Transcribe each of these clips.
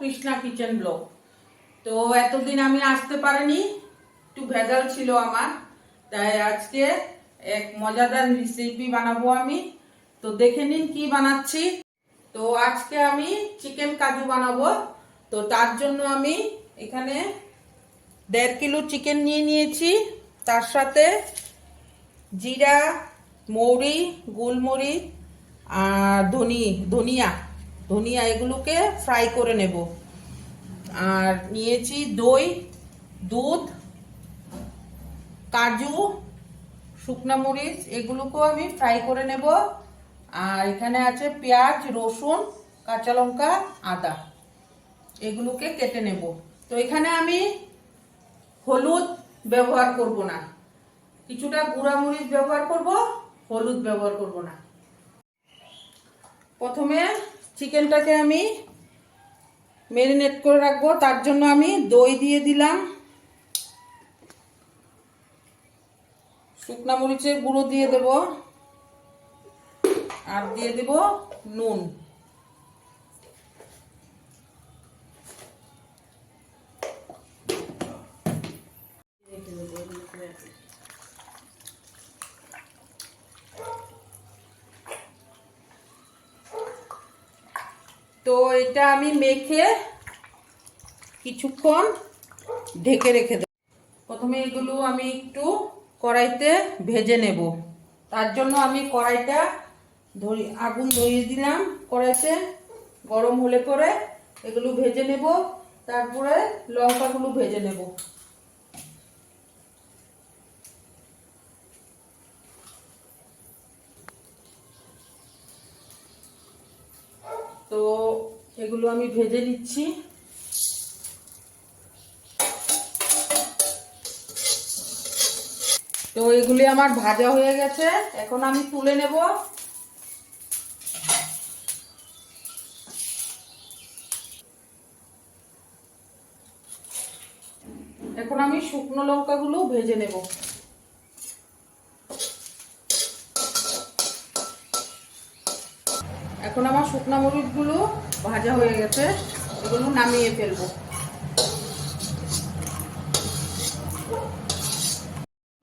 Krishna kitchen blog. তো এতদিন আমি আসতে পারিনি, একটু ভেজাল ছিল আমার, তাই আজকে এক মজাদার রেসিপি বানাবো আমি। তো দেখে নিন কি বানাচ্ছি। তো আজকে আমি চিকেন কাজু বানাবো। তো তার জন্য আমি এখানে 1.5 কিলো চিকেন নিয়ে নিয়েছি। তার সাথে জিরা, মৌরি, গোলমরিচ আর ধনিয়া এগুলোকে ফ্রাই করে নেব। আর নিয়েছি দই, দুধ, কাজু, শুকনা মরিচ, এগুলোকেও আমি ফ্রাই করে নেব। আর এখানে আছে পেঁয়াজ, রসুন, কাঁচা লঙ্কা, আদা, এগুলোকে কেটে নেব। তো এখানে আমি হলুদ ব্যবহার করব না, কিছুটা গুঁড়া মরিচ ব্যবহার করব, হলুদ ব্যবহার করব না। প্রথমে চিকেনটাকে আমি ম্যারিনেট করে রাখবো। তার জন্য আমি দই দিয়ে দিলাম, শুকনা মরিচের গুঁড়ো দিয়ে দেব, আর দিয়ে দেব নুন। তো এটা আমি মেখে কিছুক্ষণ ঢেকে রেখে দেব। প্রথমে এগুলো আমি একটু কড়াইতে ভেজে নেব। তার জন্য আমি কড়াইটা আগুন ধরিয়ে দিলাম। কড়াইতে গরম হলে পরে এগুলো ভেজে নেব, তারপরে লঙ্কাগুলো ভেজে নেব। তো এগুলো আমি ভেজে নিচ্ছি। তো এগুলি আমার ভাজা হয়ে গেছে, এখন আমি তুলে নেব। এখন আমি শুকনো লঙ্কাগুলো ভেজে নেব। এখন আমার শুকনো মরিচগুলো ভাজা হয়ে গেছে, এগুলো নামিয়ে ফেলবো।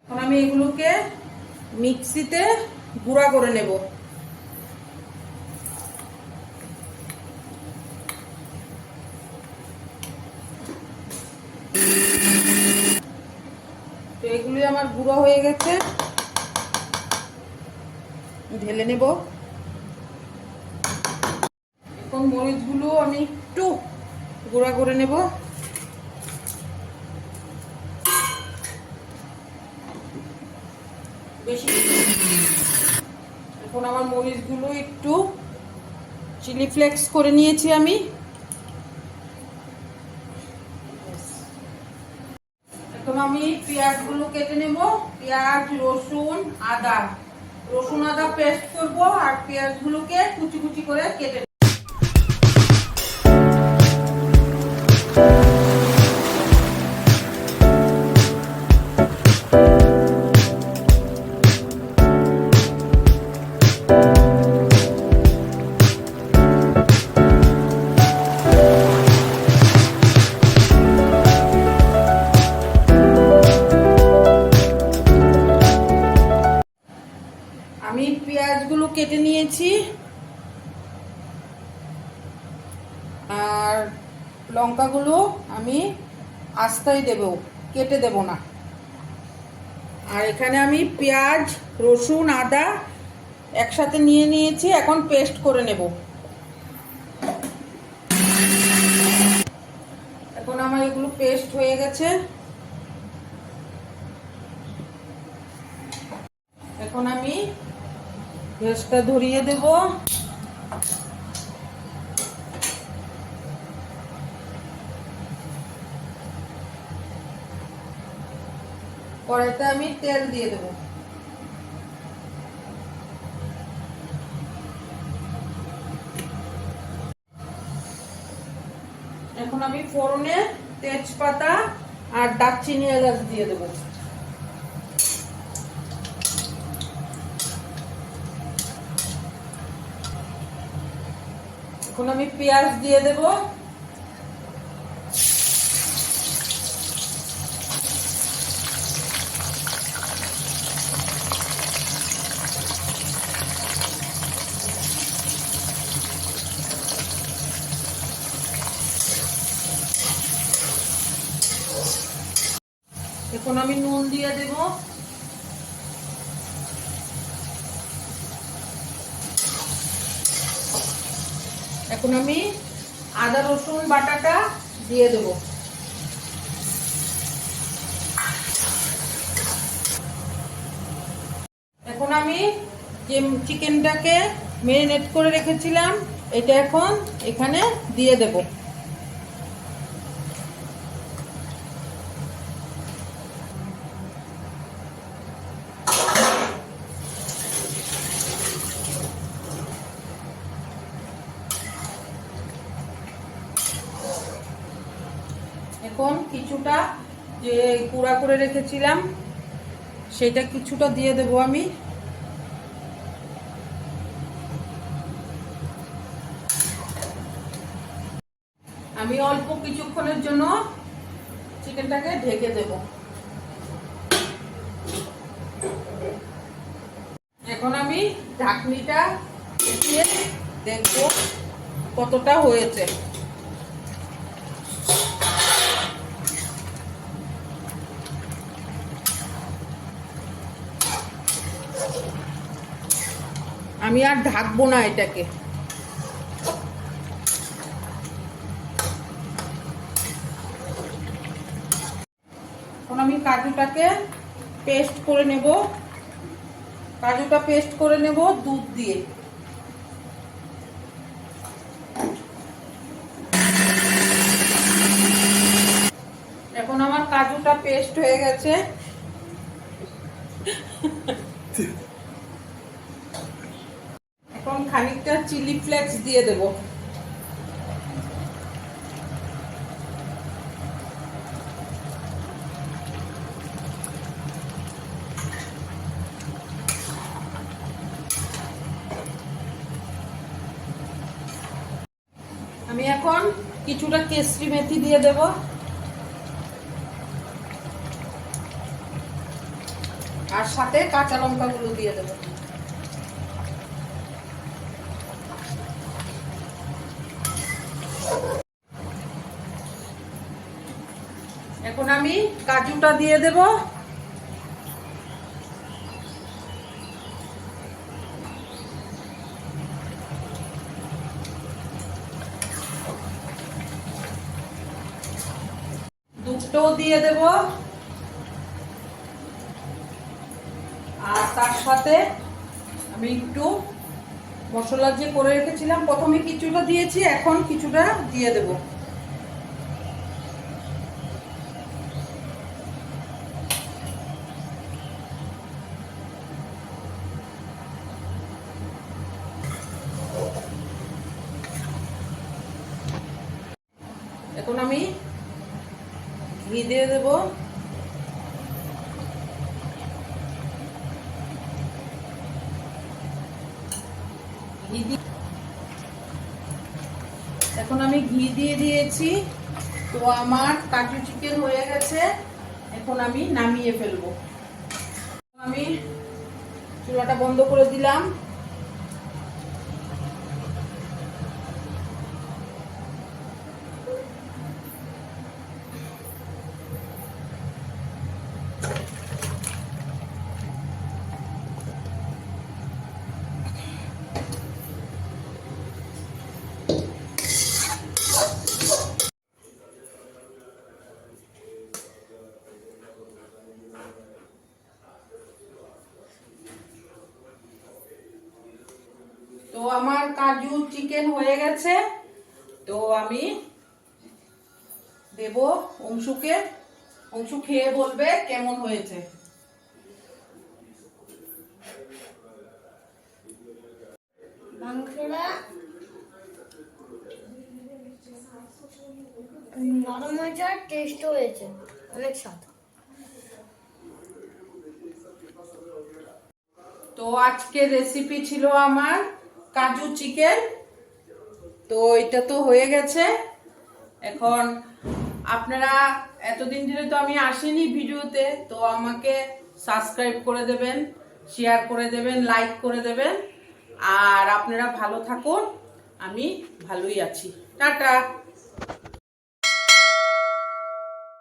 এখন আমি এগুলোকে মিক্সিতে গুঁড়া করে নেব। তো এগুলি আমার গুঁড়ো হয়ে গেছে, ঢেলে নেব। এখন মরিচগুলো আমি একটু গুঁড়া করে নেব। বেশি এখন আমার মরিচগুলো একটু চিলি ফ্লেক্স করে নিয়েছি আমি। এখন আমি পেঁয়াজগুলো কেটে নেব। পেঁয়াজ, রসুন, আদা, পেস্ট করব, আর পেঁয়াজগুলোকে কুচি কুচি করে কেটে নেব। আমি পেঁয়াজগুলো কেটে নিয়েছি, আর লঙ্কাগুলো আমি আস্তাই দেব, কেটে দেব না। আর এখানে আমি পেঁয়াজ, রসুন, আদা একসাথে নিয়ে নিয়েছি, এখন পেস্ট করে নেব। এখন আমার এগুলো পেস্ট হয়ে গেছে। এখন আমি গ্যাসটা ধরিয়ে দেব। কড়াইতে আমি তেল দিয়ে দেব। এখন আমি ফোড়নে তেজপাতা আর দারচিনি, এলাচ দিয়ে দেব। এখন আমি পেঁয়াজ দিয়ে দেব। এখন আমি নুন দিয়ে দেব। এখন আমি আদা রসুন বাটাটা দিয়ে দেব। এখন আমি যে চিকেনটাকে ম্যারিনেট করে রেখেছিলাম এটা এখন এখানে দিয়ে দেব। এখন কিছুটা যে গুঁড়া করে রেখেছিলাম সেটা কিছুটা দিয়ে দেব আমি। আমি অল্প কিছুক্ষণের জন্য চিকেনটাকে ঢেকে দেব। এখন আমি ঢাকনিটা উঠিয়ে দেখব কতটা হয়েছে। আমি আর ঢাকবো না এটাকে। এখন আমি কাজুটাকে পেস্ট করে নেব। কাজুটা পেস্ট করে নেব দুধ দিয়ে। এখন আমার কাজুটা পেস্ট হয়ে গেছে। এখন খানিকটা চিলি ফ্লেক্স দিয়ে দেব। আমি এখন কিছুটা কেশরি মেথি দিয়ে দেব। আর সাথে কাঁচা লঙ্কাগুলো দিয়ে দেব। এখন আমি কাজুটা দিয়ে দেব। দুধটাও দিয়ে দেব। আর তার সাথে আমি একটু মশলা যে করে রেখেছিলাম প্রথমে কিছুটা দিয়েছি, এখন কিছুটা দিয়ে দেব। এখন আমি ঘি দিয়ে দেব। এখন আমি ঘি দিয়ে দিয়েছি। তো আমার কাজু চিকেন হয়ে গেছে। এখন আমি নামিয়ে ফেলবো। আমি চুলাটা বন্ধ করে দিলাম। তো আমার কাজু চিকেন হয়ে গেছে। তো আমি দেব অংশুকে। অংশু খেয়ে বলবে কেমন হয়েছে। মাংসটা নরম হয়েছে আর টেস্ট হয়েছে, অনেক স্বাদ। তো আজকের রেসিপি ছিল আমার কাজু চিকেন। তো এটা তো হয়ে গেছে। এখন আপনারা এতদিন ধরে তো আমি আসিনি ভিডিওতে, তো আমাকে সাবস্ক্রাইব করে দেবেন, শেয়ার করে দেবেন, লাইক করে দেবেন। আর আপনারা ভালো থাকুন। আমি ভালোই আছি। টাটা।